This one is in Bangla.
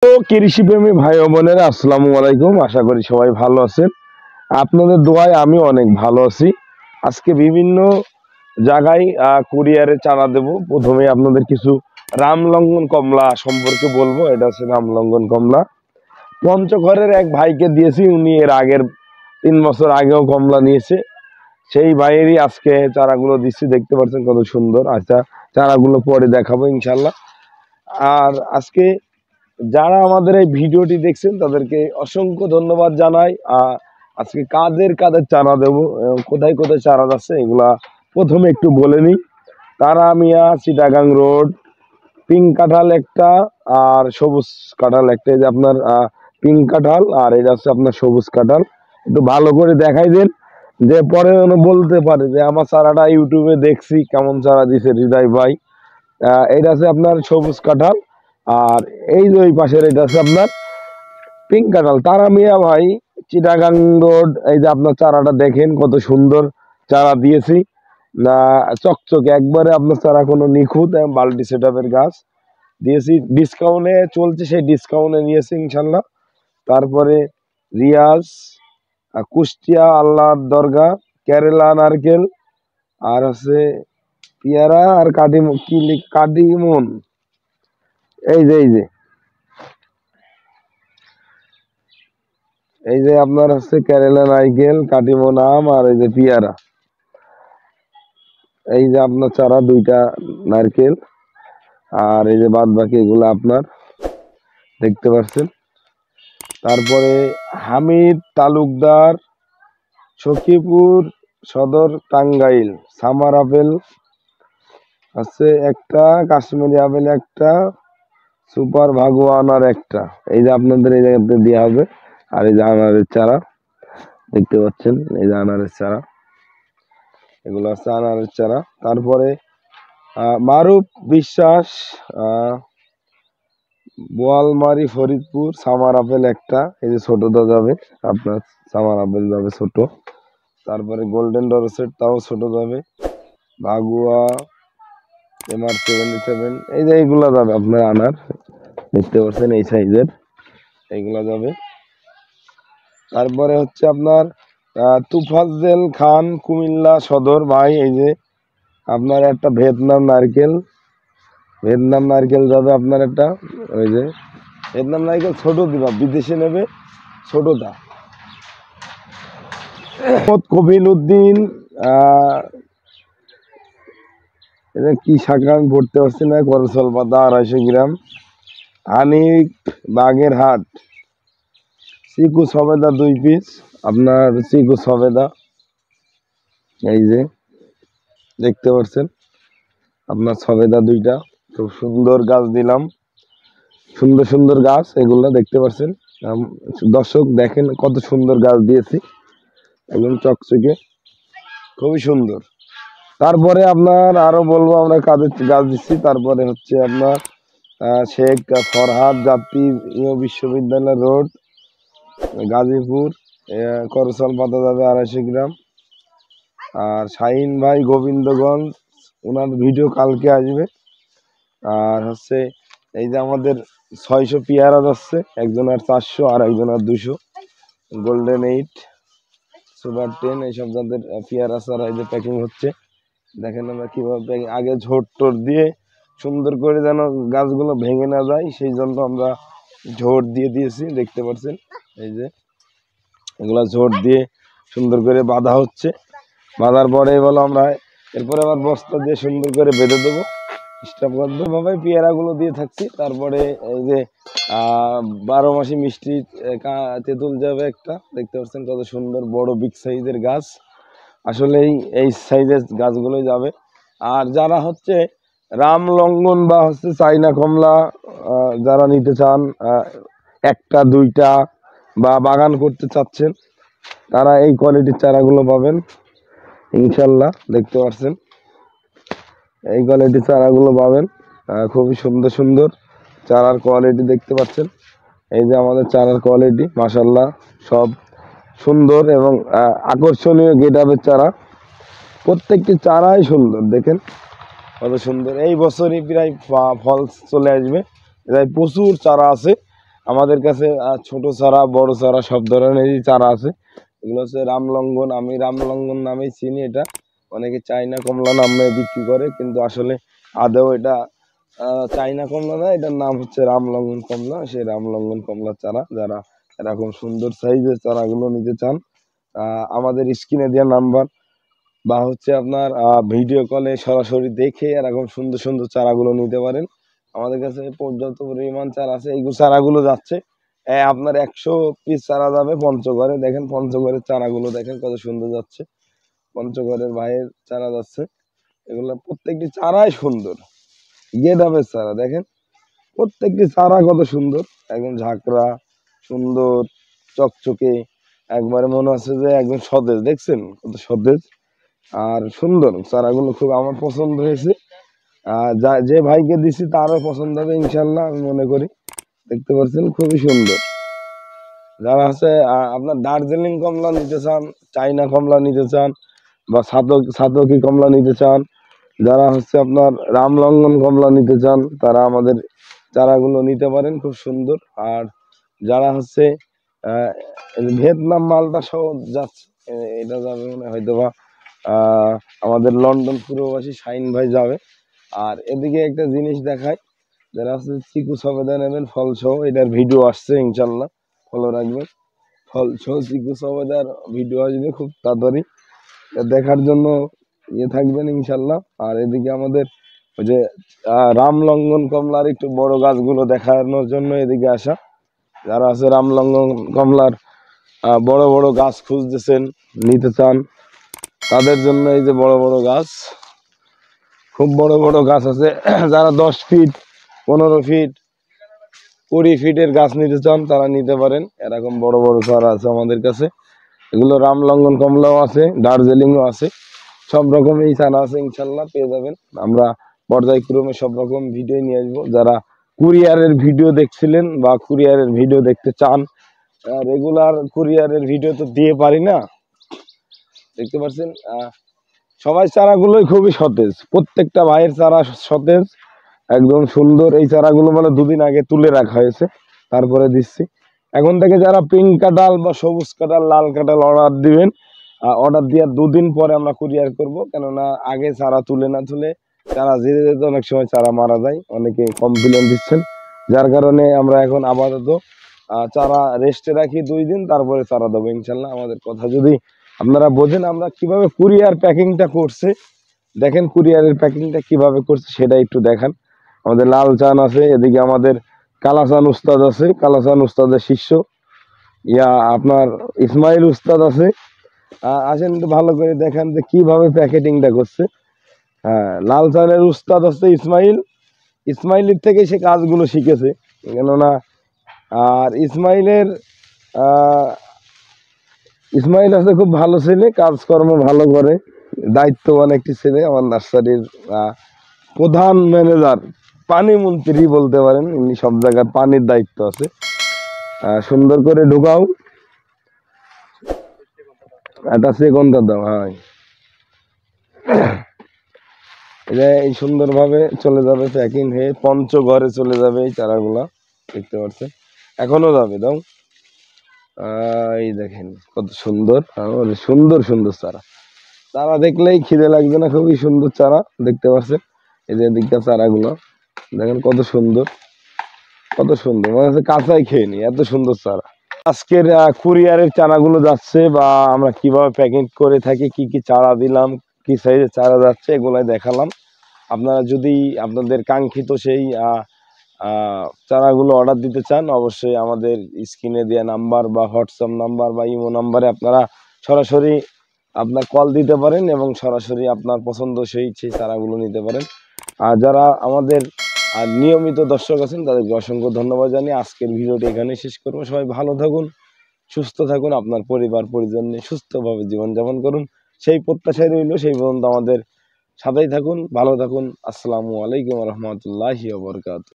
তো কৃষিপ্রেমী ভাই ও বোনেরা আসসালামু আলাইকুম। আশা করি সবাই ভালো আছেন। আপনাদের দোয়ায় আমি অনেক ভালো আছি। আজকে বিভিন্ন জায়গায় কুরিয়ারে চারা দেব। প্রথমে আপনাদের কিছু রামলঙ্গন কমলা সম্পর্কে বলবো। এটা হচ্ছে রামলঙ্গন কমলা, পঞ্চগড়ের এক ভাইকে দিয়েছি। উনি এর আগের 3 বছর আগেও কমলা নিয়েছে। সেই ভাইয়েরই আজকে চারাগুলো দিচ্ছি, দেখতে পাচ্ছেন কত সুন্দর। আচ্ছা, চারাগুলো পরে দেখাবো ইনশাল্লাহ। আর আজকে যারা আমাদের এই ভিডিওটি দেখছেন তাদেরকে অসংখ্য ধন্যবাদ জানাই। আজকে কাদের কাদের চারা দেব, কোথায় কোথায় চারা যাচ্ছে এগুলা প্রথমে একটু বলে নিই। তারা মিয়া, চিটাগাং রোড, পিঙ্ক কাঁঠাল একটা আর সবুজ কাঁঠাল একটা। এই যে আপনার পিঙ্ক কাঁঠাল, আর এটা হচ্ছে আপনার সবুজ কাঁঠাল। একটু ভালো করে দেখাই দেন, যে পরে যেন বলতে পারে যে আমার চারাটা ইউটিউবে দেখছি, কেমন চারা দিছে হৃদয় ভাই। এটা আছে আপনার সবুজ কাঁঠাল, আর এই যে ওই পাশের এটা আছে আপনার পিঙ্ক কাঁঠাল। তারা মিয়া ভাই, চিটাগাং রোড। এই যে আপনার চারাটা দেখেন কত সুন্দর চারা দিয়েছি, না চকচকে একবারে আপনার চারা, কোনো নিখুঁত বাল্টি সেটআপের গাছ দিয়েছি। ডিসকাউন্টে চলছে, সেই ডিসকাউন্টে নিয়েছি ইনশাল্লাহ। তারপরে রিয়াজ, কুষ্টিয়া আল্লাহর দরগা, কেরালা নারকেল, আর আছে পেয়ারা আর কাটিমন। এই যে আপনার হচ্ছে কেরালা নারকেল, কাটিমন আম, আর এই যে পেয়ারা। এই যে আপনার চারা দুইটা নারকেল, আর এই যে বাদ বাকি এগুলো আপনার দেখতে পাচ্ছেন। তারপরে হামিদ তালুকদার, সখীপুর সদর, টাঙ্গাইল। সামার আপেল আছে একটা, কাশ্মীরি আপেল একটা, সুপার ভাগুয়া আনার একটা। এই যে আপনাদের এই জায়গাতে দেওয়া হবে। আর এই যে আনারের চারা দেখতে পাচ্ছেন, এই যে আনারের চারা, এগুলো আছে আনারের চারা। তারপরে মারুফ বিশ্বাস, বোয়ালমারি ফরিদপুর, সামার আপেল একটা। এই যে ছোটটা যাবে আপনার, সামার আপেল যাবে ছোট। তারপরে গোল্ডেন ডরসেট, তাও ছোট যাবে। ভাগুয়া MR77, এই যে এইগুলা যাবে আপনার আনার, দেখতে পাচ্ছেন এই সাইজের, এইগুলা যাবে। তারপরে হচ্ছে আপনার তুফাজ্জেল খান, কুমিল্লা সদর ভাই। এই যে আপনার একটা ভিয়েতনাম নারকেল যাবে আপনার একটা। ওই যে ভিয়েতনাম নারকেল ছোট দিবা, বিদেশে নেবে ছোটটা। কবির উদ্দিন, এটা কি শাখা আমি পড়তে পারছি না, করসল পাতা 250 গ্রাম। হানিফ বাগেরহাট, চিকু সবেদা 2 পিস আপনার, চিকু সবেদা। এই যে দেখতে পাচ্ছেন আপনার সবেদা দুইটা, খুব সুন্দর গাছ দিলাম, সুন্দর সুন্দর গাছ এগুলো দেখতে পাচ্ছেন। দর্শক দেখেন কত সুন্দর গাছ দিয়েছি, একদম চকচকে, খুবই সুন্দর। তারপরে আপনার আরো বলবো আমরা কাদের গাছ দিচ্ছি। তারপরে হচ্ছে আপনার শেখ ফরহাদ জাতীয় বিশ্ববিদ্যালয় রোড, গাজীপুর, করসল পাতা যাবে 250 গ্রাম। আর শাহিন ভাই গোবিন্দগঞ্জ, ওনার ভিডিও কালকে আসবে। আর হচ্ছে এই যে আমাদের 600 পেয়ারা যাচ্ছে, একজনের 400 আর একজনের 200। গোল্ডেন 8, সুপার 10, এইসব যাদের পেয়ারা চারা এই যে প্যাকিং হচ্ছে, দেখেন আমরা কিভাবে আগে ঝোট টোট দিয়ে সুন্দর করে যেন গাছগুলো ভেঙে না যায়, সেই জন্য আমরা ঝোট দিয়ে দিয়েছি, দেখতে পাচ্ছেন। এই যে এগুলা ঝোট দিয়ে সুন্দর করে বাঁধা হচ্ছে। বাঁধার পরে বলো আমরা এরপরে আবার বস্তা দিয়ে সুন্দর করে বেঁধে দেবো, স্টাফ করবো ভাবে পেয়ারা গুলো দিয়ে থাকছি। তারপরে এই যে 12 মাসি মিষ্টি তেঁতুল যাবে একটা, দেখতে পাচ্ছেন কত সুন্দর বড় বিগ সাইজের গাছ। আসলে এই সাইজের গাছগুলোই যাবে। আর যারা হচ্ছে রামলঙ্গন বা হচ্ছে চাইনা কমলা যারা নিতে চান, একটা দুইটা বা বাগান করতে চাচ্ছেন, তারা এই কোয়ালিটির চারাগুলো পাবেন ইনশাল্লাহ। দেখতে পাচ্ছেন এই কোয়ালিটির চারাগুলো পাবেন, খুবই সুন্দর সুন্দর চারার কোয়ালিটি দেখতে পাচ্ছেন। এই যে আমাদের চারার কোয়ালিটি মাশাল্লাহ সব সুন্দর এবং আকর্ষণীয় গেটআপের চারা। প্রত্যেকটি চারাই সুন্দর, দেখেন কত সুন্দর। এই বছরই প্রায় ফল চলে আসবে, তাই প্রচুর চারা আছে। আমাদের কাছে ছোট চারা বড় চারা সব ধরনেরই চারা আছে। এগুলো হচ্ছে রামলঙ্গন, আমি রামলঙ্গন নামেই চিনি এটা। অনেকে চাইনা কমলা নামে বিক্রি করে, কিন্তু আসলে আদৌ এটা চাইনা কমলা না, এটার নাম হচ্ছে রামলঙ্গন কমলা। সেই রামলঙ্গন কমলার চারা যারা এরকম সুন্দর সাইজের চারাগুলো নিতে চান, আমাদের স্ক্রিনে দেওয়া নাম্বার বা হচ্ছে আপনার ভিডিও কলে সরাসরি দেখে এরকম সুন্দর সুন্দর চারাগুলো নিতে পারেন। আমাদের কাছে পর্যাপ্ত পরিমাণ চারা আছে। এই চারাগুলো যাচ্ছে আপনার 100 পিস চারা যাবে পঞ্চগড়ে। দেখেন পঞ্চগড়ের চারাগুলো দেখেন কত সুন্দর যাচ্ছে, পঞ্চগড়ের ভাইয়ের চারা যাচ্ছে। এগুলো প্রত্যেকটি চারাই সুন্দর, গেডাবের চারা দেখেন, প্রত্যেকটি চারা কত সুন্দর, একদম ঝাঁকড়া সুন্দর চকচকে, একবারে মনে হচ্ছে যে একদম সতেজ। দেখছেন কত সতেজ আর সুন্দর চারাগুলো, খুব আমার পছন্দ হয়েছে। যে ভাইকে দিছি তারও পছন্দ হবে ইনশাল্লাহ, আমি মনে করি। দেখতে পাচ্ছেন খুবই সুন্দর। যারা আছে আপনার দার্জিলিং কমলা নিতে চান, চাইনা কমলা নিতে চান, বা সাতকি কমলা নিতে চান, যারা হচ্ছে আপনার রামলঙ্গন কমলা নিতে চান, তারা আমাদের চারাগুলো নিতে পারেন, খুব সুন্দর। আর যারা হচ্ছে আহ, ভিয়েতনাম মালটা সহ যাচ্ছে, এটা যাবে মানে হয়তো বা আমাদের লন্ডন পুরবাসী শাহিন ভাই যাবে। আর এদিকে একটা জিনিস দেখায়, যারা হচ্ছে চিকু সবেদা নেবেন ফল সহ, এটার ভিডিও আসছে ইনশাল্লাহ, ফলো রাখবেন। ফল সহ চিকু সবেদার ভিডিও আসবে খুব তাড়াতাড়ি, দেখার জন্য থাকবেন ইনশাল্লাহ। আর এদিকে আমাদের ওই যে রামলঙ্গন কমলার একটু বড় গাছগুলো দেখানোর জন্য এদিকে আসা। যারা আছে রামলঙ্গন কমলার বড় বড় গাছ খুঁজতেছেন, নিতে চান, তাদের জন্য এই যে বড় বড় গাছ, খুব বড় বড় গাছ আছে। যারা 10 ফিট 15 ফিট 20 ফিটের গাছ নিতে চান তারা নিতে পারেন, এরকম বড় বড় চারা আছে আমাদের কাছে। এগুলো রামলঙ্গন কমলাও আছে, দার্জিলিংও আছে, সব রকমই চারা আছে ইনশাল্লাহ পেয়ে যাবেন। আমরা পর্যায়ক্রমে সব রকম ভিডিও নিয়ে আসবো। যারা কুরিয়ারের ভিডিও দেখছিলেন বা কুরিয়ারের ভিডিও দেখতে চান, রেগুলার কুরিয়ারের ভিডিও তো দিয়ে পারি না, দেখতে পাচ্ছেন সবাই চারাগুলোই খুবই সতেজ, প্রত্যেকটা ভাইয়ের চারা সতেজ একদম সুন্দর। এই চারাগুলো মানে 2 দিন আগে তুলে রাখা হয়েছে, তারপরে দিচ্ছি। এখন থেকে যারা পিঙ্ক কাঁঠাল বা সবুজ কাঁঠাল লাল কাঁঠাল অর্ডার দিবেন, অর্ডার দেওয়ার 2 দিন পরে আমরা কুরিয়ার করব, কেননা আগে চারা তুলে না তুলে চারা ধীরে ধীরে অনেক সময় চারা মারা যায়, অনেকে কমপ্লেন দিচ্ছেন। যার কারণে আমরা এখন আপাতত চারা রেস্টে রাখি 2 দিন, তারপরে চারা দেবো ইনশাল্লাহ। আমাদের কথা যদি আপনারা বোঝেন আমরা কিভাবে কুরিয়ার প্যাকিংটা করছে, দেখেন কুরিয়ারের প্যাকিংটা কিভাবে করছে সেটা একটু দেখান। আমাদের লাল চান আছে, এদিকে আমাদের কালাচান উস্তাদ আছে, কালাচান উস্তাদের শিষ্য আপনার ইসমাইল উস্তাদ আছে। আসেন একটু ভালো করে দেখেন যে কিভাবে প্যাকেটিংটা করছে। হ্যাঁ, লাল চানের উস্তাদ হচ্ছে ইসমাইল, ইসমাইলের থেকে সে কাজগুলো শিখেছে, কেননা আর আহ ইসমাইল আছে খুব ভালো ছেলে, কাজকর্ম ভালো করে, দায়িত্ববান একটি ছেলে। আমার নার্সারির প্রধান ম্যানেজার, পানি মন্ত্রী বলতে পারেন, ইনি সব জায়গার পানির দায়িত্ব আছে। সুন্দর করে ঢুকাও, একটা সেকন্ডটা দাও। হ্যাঁ, এই সুন্দরভাবে চলে যাবে প্যাকিং হয়ে, পঞ্চগড়ে চলে যাবে এই চারাগুলা, দেখতে পাচ্ছেন এখনো যাবে। দাও, এই দেখেন কত সুন্দর, সুন্দর সুন্দর চারা, চারা দেখলেই খিদে লাগবে না, খুবই সুন্দর চারা দেখতে পাচ্ছেন। এই যে দিকটা চারাগুলো দেখেন কত সুন্দর, কত সুন্দর, মনে হচ্ছে কাঁচাই খেয়ে নি, এত সুন্দর চারা। আজকের কুরিয়ারের চারাগুলো যাচ্ছে, বা আমরা কিভাবে প্যাকেট করে থাকি, কি কি চারা দিলাম, কি সাইজের চারা যাচ্ছে, এগুলাই দেখালাম। আপনারা যদি আপনাদের কাঙ্ক্ষিত সেই চারাগুলো অর্ডার দিতে চান, অবশ্যই আমাদের স্ক্রিনে দেওয়া নাম্বার বা হোয়াটসঅ্যাপ নাম্বার বা ইমো নাম্বারে আপনারা সরাসরি আপনার কল দিতে পারেন এবং সরাসরি আপনার পছন্দ সেই চারাগুলো নিতে পারেন। আর যারা আমাদের নিয়মিত দর্শক আছেন তাদেরকে অসংখ্য ধন্যবাদ জানিয়ে আজকের ভিডিওটি এখানে শেষ করবো। সবাই ভালো থাকুন, সুস্থ থাকুন, আপনার পরিবার পরিজন নিয়ে সুস্থভাবে জীবনযাপন করুন, সেই প্রত্যাশাই রইল। সেই পর্যন্ত আমাদের সাথেই থাকুন, ভালো থাকুন। আসসালামু আলাইকুম রহমতুল্লাহি ওয়া বারাকাতুহু।